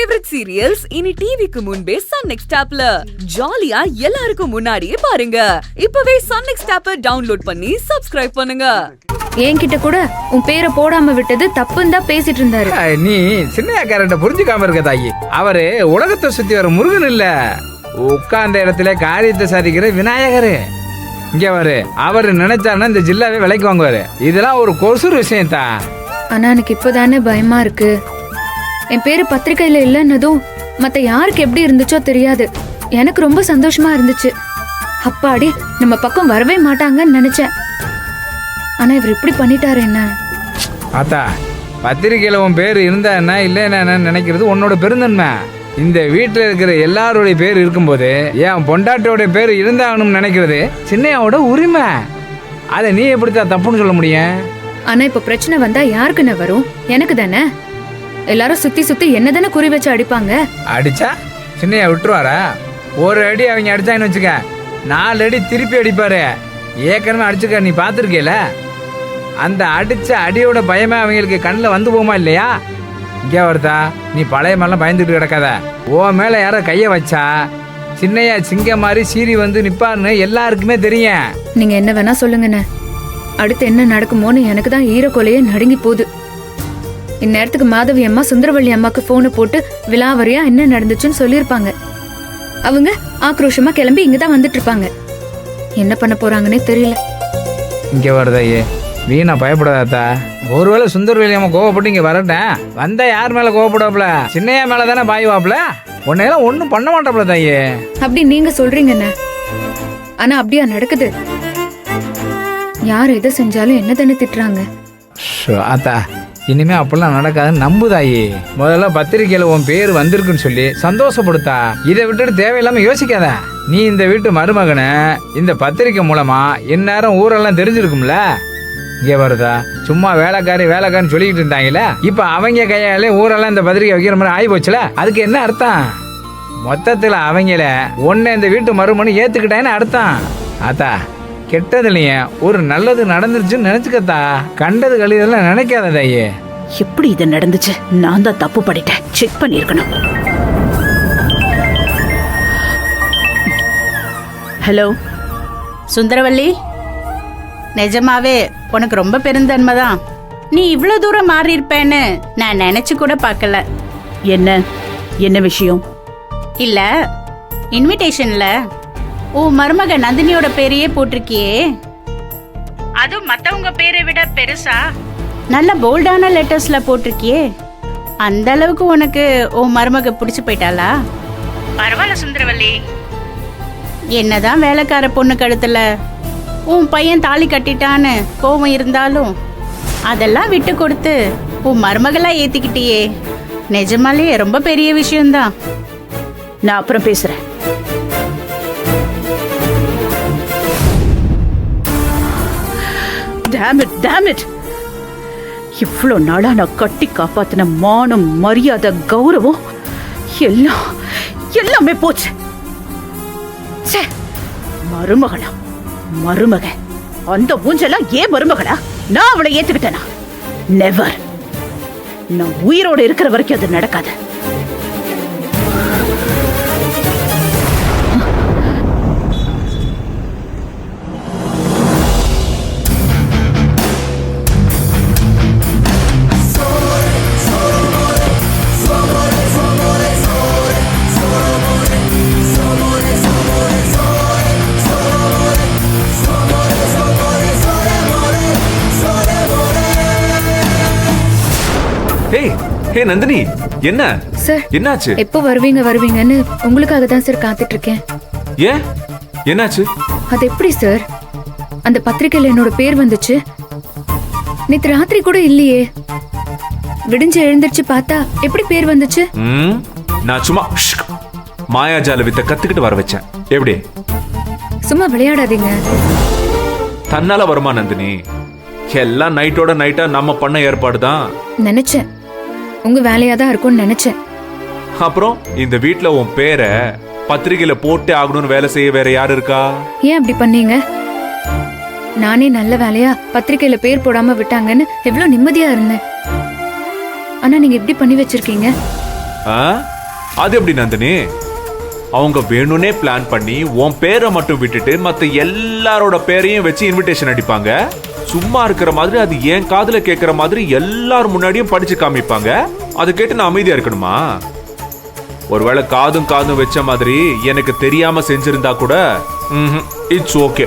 Favourite serials இனி டிவிக்கு முன்பே சன் நெக்ஸ்ட் ஆப்ல ஜாலியா எல்லாருக்கும் முன்னாடியே பாருங்க. இப்பவே சன் நெக்ஸ்ட் ஆப்பை டவுன்லோட் பண்ணி சப்ஸ்கிரைப் பண்ணுங்க. என்கிட்ட கூட உன் பேரை போடாம விட்டது தப்புன்னு தான் பேசிட்டு இருந்தாரு. நீ சின்ன கேரக்ட புரிஞ்சுக்காம இருக்க தாயி. அவரு உலகத்தை சுத்தி வர முருகன் இல்ல, உட்கார்ந்த இடத்துல காரியத்தை சாதிக்கிற விநாயகரு. இங்க வரு, அவரு நினைச்சாருன்னா இந்த ஜில்லாவே விலைக்கு வாங்குவாரு. இதெல்லாம் ஒரு கொசுறு விஷயம் தான். ஆனா எனக்கு இப்பதானே பயமா இருக்கு. என் பேரு பத்திரிக்கையில இல்லன்னதும் மத்த யாருக்கு எப்படி இருந்துச்சோ தெரியாது. எனக்கு ரொம்ப சந்தோஷமா இருந்துச்சு. அப்பாடி நம்ம பக்கம் வரவே மாட்டாங்கன்னு நினைச்சேன். ஆனா இவர் இப்படி பண்ணிட்டாரு. என்ன ஆத்தா, பத்திரிக்கையில உன் பேர் இருந்தா என்ன இல்ல என்ன நினைக்கிறது உன்னோட பெருந்தன்மை. இந்த வீட்டுல இருக்கிற எல்லாருடைய பேர் இருக்கும்போது என் பொண்டாட்டியோட பேர் இருந்தாகணும்னு நினைக்கிறது சின்னையாவோட உரிமை. அதை நீ எப்படித்தான் தப்புன்னு சொல்ல முடியும்? ஆனா இப்ப பிரச்சனை வந்தா யாருக்குன்னு வரும்? எனக்கு தானே. எல்லாரும் சுத்தி சுத்தி என்ன தானே குறி வச்சு அடிப்பாங்க. அடிச்சா சின்னையா விட்டுருவாரா? ஒரு அடி அவங்க அடிச்சாங்கன்னு வச்சுக்க, 4 அடி திருப்பி அடிப்பாரு. ஏற்கனவே அடிச்சுக்க, நீ பாத்துருக்கேல. அந்த அடிச்ச அடியோட பயமே அவங்களுக்கு கண்ணில் வந்து போமா இல்லையா? இங்கே வருதா, நீ பழைய மாதிரிலாம் பயந்துட்டு கிடக்காத. ஓ மேல யார கைய வச்சா சின்னையா சிங்க மாதிரி சீறி வந்து நிப்பாருன்னு எல்லாருக்குமே தெரியும். நீங்க என்ன வேணா சொல்லுங்கண்ணே, அடுத்து என்ன நடக்குமோன்னு எனக்கு தான் ஈரக்கொலையே நடுங்கி போகுது. இந்நேரத்துக்கு மாதவி அம்மா சுந்தரவள்ளி அம்மாக்கு போனை போட்டு விலாவரியா என்ன நடந்துச்சுன்னு சொல்லியிருப்பாங்க. அவங்க ஆக்ரோஷமா கிளம்பி இங்கதான் வந்துட்டு இருப்பாங்க. என்ன பண்ண போறாங்கன்னே தெரியல. இங்க வருதாயே, வீணா பயப்படாதா. ஒருவேளை சுந்தரவள்ளி அம்மா கோவப்பட்டு இங்க வரட்டேன், வந்தா யார் மேல கோவப்படாப்ல? சின்னையா மேல தானே பாய்வாப்ல. உன்னையெல்லாம் ஒன்னும் பண்ண மாட்டாப்ல தாயே. அப்படி நீங்க சொல்றீங்கண்ணே, ஆனா அப்படியா நடக்குது? யார் எதை செஞ்சாலும் என்ன தானே திட்டுறாங்க. ஆத்தா, இனிமே அப்பெல்லாம் நடக்காதுன்னு நம்புதாயே. முதல்ல பத்திரிக்கையில உன் பேர் வந்திருக்குன்னு சொல்லி சந்தோஷப்படுத்தா. இதை விட்டுட்டு தேவையில்லாம யோசிக்காத. நீ இந்த வீட்டு மருமகனை இந்த பத்திரிக்கை மூலமா இந்நேரம் ஊரெல்லாம் தெரிஞ்சிருக்கும்ல. இங்கே வருதா, சும்மா வேலைக்காரின்னு சொல்லிக்கிட்டு இருந்தாங்கல்ல, இப்ப அவங்க கையாலே ஊரெல்லாம் இந்த பத்திரிக்கை வைக்கிற மாதிரி ஆகி போச்சுல. அதுக்கு என்ன அர்த்தம்? மொத்தத்துல அவங்கள ஒன்ன இந்த வீட்டு மருமகனை ஏத்துக்கிட்டான்னு அர்த்தம். ஆத்தா, கெட்டதுலயும் ஒரு நல்லது நடந்துருச்சுன்னு நினைச்சுக்கத்தா. கண்டது கழிதெல்லாம் நினைக்காத தாயே. எப்படி இது நடந்துச்சு? நான் தான் தப்பு பண்ணிட்டேன். செக் பண்ணிருக்கணும். ஹலோ சுந்தரவள்ளி, நிஜமாவே உனக்கு ரொம்ப பெருந்தன்மைதான். நீ இவ்வளோ தூரம் மாறி இருப்பேன்னு நான் நினைச்சு கூட பார்க்கல. என்ன விஷயம்? இல்ல, இன்விடேஷன்ல உன் மருமக நந்தினியோட பேரையே போட்டிருக்கியே, அதுவும் மத்தவங்க பேரை விட பெருசா நல்ல போல்டான லெட்டர்ஸ்ல போட்டிருக்கியே. அந்த அளவுக்கு உனக்கு உன் மருமக பிடிச்சு போயிட்டாளா? பரவாயில்ல சுந்தரவள்ளி, என்னதான் வேலைக்கார பொண்ணு கழுத்துல உன் பையன் தாலி கட்டிட்டான்னு கோவம் இருந்தாலும் அதெல்லாம் விட்டு கொடுத்து உன் மருமகளா ஏத்திக்கிட்டியே. நிஜமாலே ரொம்ப பெரிய விஷயம்தான். நான் அப்புறம் பேசுறேன். Damn it. இவ்வளோ நாளா நான் கட்டி காப்பாத்தின மானம், மரியாதை, கௌரவம் எல்லாமே போச்சு. மருமக அந்த மூஞ்செல்லாம் ஏன் மருமகளா? நான் அவளை ஏத்துக்கிட்டேனா? நெவர். நான் உயிரோட இருக்கிற வரைக்கும் அது நடக்காது. ஹே நந்தினி, என்ன சார்? என்னாச்சு? எப்போ வருவீங்கன்னு உங்களுக்காக தான் சார் காத்துட்டு இருக்கேன். ஏன், என்னாச்சு? அது எப்படி சார்? அந்த பத்திரிக்கையில என்னோட பேர் வந்துச்சு. நேத்து ராத்திரி கூட இல்லையே. விடிஞ்சு எழுந்திருச்சு பார்த்தா எப்படி பேர் வந்துச்சு? நான் சும்மா மாயாஜால வித்த கத்துக்கிட்டு வர வச்சேன். எப்படி? சும்மா விளையாடாதீங்க. தன்னால வருமா நந்தினி? எல்லாம் நைட்டோட நைட்டா நம்ம பண்ண ஏற்பாடு தான். நினைச்சேன் உங்க வேலையா தான் இருக்கும்னு நினைச்சேன். அப்புறம் இந்த வீட்ல உன் பேரை பத்திரிகையில போட்டு ஆகணும்னு வேலை செய்ய வேற யாரு இருக்கா? ஏன் அப்படி பண்ணீங்க? நானே நல்ல வேலையா பத்திரிக்கையில பேர் போடாம விட்டாங்கன்னு எவ்வளவு நிம்மதியா இருந்தேன். ஆனா நீங்க இப்படி பண்ணி வச்சிருக்கீங்க. அது எப்படி நந்தினி? அவங்க வேணும்னே பிளான் பண்ணி உன் பேரை மட்டும் விட்டுட்டு மத்த எல்லாரோட பேரையும் வச்சு இன்விடேஷன் அடிப்பாங்க. சும்மா இருக்கிற மாதிரி அது என் காதுல கேட்கிற மாதிரி எல்லாரும் முன்னாடியும் படிச்சு காமிப்பாங்க. அதை கேட்டு நான் அமைதியா இருக்கணுமா? ஒருவேளை காதும் காதும் வச்ச மாதிரி எனக்கு தெரியாம செஞ்சிருந்தா கூட இட்ஸ் ஓகே.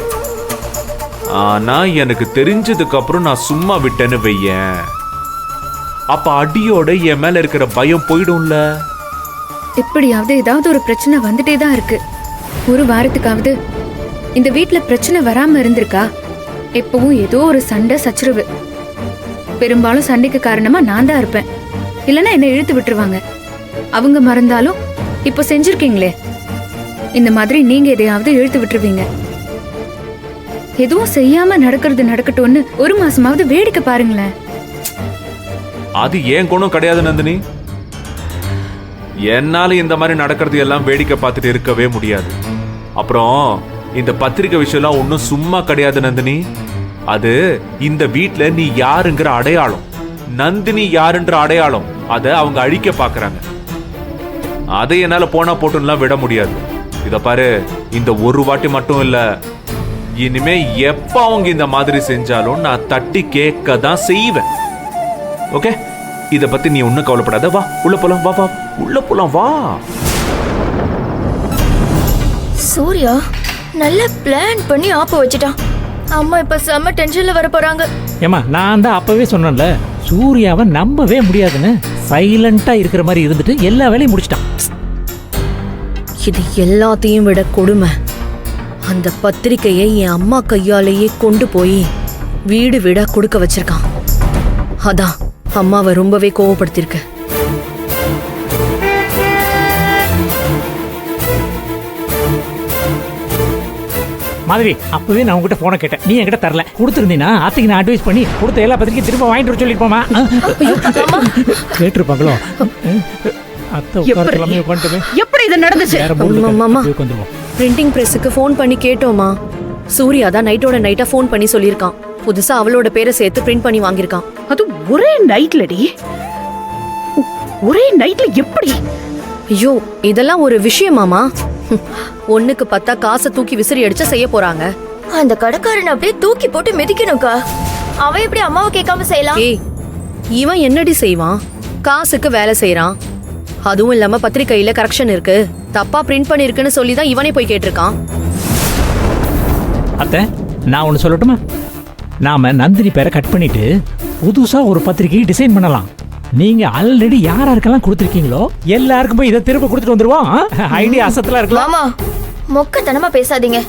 ஆனா எனக்கு தெரிஞ்சதுக்கு அப்புறம் நான் சும்மா விட்டேன்னு வையேன், அப்ப அடியோட என் மேல இருக்கிற பயம் போயிடும்ல. எப்படியாவது ஏதாவது ஒரு பிரச்சனை வந்துட்டே தான் இருக்கு. ஒரு வாரத்துக்காவது இந்த வீட்ல பிரச்சனை வராம இருந்திருக்கா? எப்பவும் ஏதோ ஒரு சண்டை சச்சரவு. பெரும்பாலும் சண்டைக்கு காரணமா நான் தான் இருப்பேன். இல்லைன்னா என்ன இழுத்து விட்டுருவாங்க. அவங்க மறந்தாலும் இப்போ செஞ்சிருக்கீங்களே, இந்த மாதிரி நீங்க எதையாவது இழுத்து விட்டுருவீங்க. எதுவும் செய்யாம நடக்கட்டும்னு ஒரு மாசமாவது வேடிக்கை பாருங்களேன். அது ஏன் குணம் கிடையாது நந்தினி. என்னால இந்த மாதிரி நடக்கிறது எல்லாம் வேடிக்கை பார்த்துட்டு இருக்கவே முடியாது. அப்புறம் இந்த பத்திரிக்கை விஷயம்லாம் ஒன்றும் சும்மா கிடையாது நந்தினி. அது இந்த வீட்ல நீ யாருங்கிற அடையாளம், நந்தினி யாருன்ற அடையாளம். அதை அவங்க அழிக்க பாக்குறாங்க. அதை என்னால போனா போட்டுலாம் விட முடியாது. இத பாரு, இந்த ஒரு வாட்டி மட்டும் இல்ல, இனிமே எப்ப அவங்க இந்த மாதிரி செஞ்சாலும் நான் தட்டி கேட்க தான் செய்வேன். ஓகே, இத பத்தி நீ ஒன்னும் கவலைப்படாத. வா உள்ள போலாம், வா வா உள்ள போலாம் வா. சூர்யா நல்ல பிளான் பண்ணி ஆப்ப வச்சுட்டான். அம்மா இப்ப செம்ம டென்ஷன்ல வர போறாங்க. ஏமா, நான் தான் அப்பவே சொன்னேன்ல, சூர்யாவை நம்பவே முடியாதுன்னு. சைலண்டா இருக்கிற மாதிரி இருந்துட்டு எல்லா வேலையும் முடிச்சிட்டான். இது எல்லாத்தையும் விட கொடுமை, அந்த பத்திரிக்கையை என் அம்மா கையாலேயே கொண்டு போய் வீடு வீடா கொடுக்க வச்சிருக்கான். அதான் அம்மாவை ரொம்பவே கோவப்படுத்திருக்க. மாதிரி அப்பவே நான் உங்ககிட்ட போன கேட்டேன், நீ என்கிட்ட தரல. கொடுத்துருந்தீங்கன்னா அத்தைக்கு நான் அட்வைஸ் பண்ணி கொடுத்த எல்லா பத்திரிக்கையும் திரும்ப வாங்கிட்டு வர சொல்லிருப்போமா? கேட்டிருப்பாங்களோ? அத்தை உட்காரலாமே உட்காந்துட்டு எப்படி இது நடந்துச்சு? பிரிண்டிங் பிரஸுக்கு ஃபோன் பண்ணி கேட்டோமா. சூர்யா தான் நைட்டோட நைட்டா ஃபோன் பண்ணி சொல்லியிருக்கான். புதுசா அவளோட பேரை சேர்த்து பிரிண்ட் பண்ணி வாங்கியிருக்கான். அது ஒரே நைட்லடி, ஒரே நைட்ல எப்படி? ஐயோ, இதெல்லாம் ஒரு விஷயமாமா? ஒண்ணுக்கு 10 காசை தூக்கி விசிறி அடிச்சா செய்ய போறாங்க. அந்த கடைக்காரன் அப்படியே தூக்கி போட்டு மிதிக்கணும்க்கா. அவன் எப்படி அம்மாவை கேட்காம செய்யலாம்? ஏய், இவன் என்னடி செய்வான்? காசுக்கு வேலை செய்யறான். அதுவும் இல்லாம பத்திரிக்கையில கரெக்ஷன் இருக்கு, தப்பா பிரிண்ட் பண்ணிருக்குன்னு சொல்லி தான் இவனே போய் கேட்டிருக்கான். அத்தை, நான் ஒன்னு சொல்லட்டுமா? நாம நந்தினி பேரை கட் பண்ணிட்டு புதுசா ஒரு பத்திரிகையை டிசைன் பண்ணலாம். நீங்க ஆல்ரெடி யாருக்கெல்லாம் கொடுத்துருக்கீங்களோ எல்லாருக்கும் போய் இதை திரும்ப கொடுத்துட்டு வந்துருவோம். ஐடியா அசத்தலா இருக்கலாம். மாமா மொக்கத்தனமா பேசாதீங்க.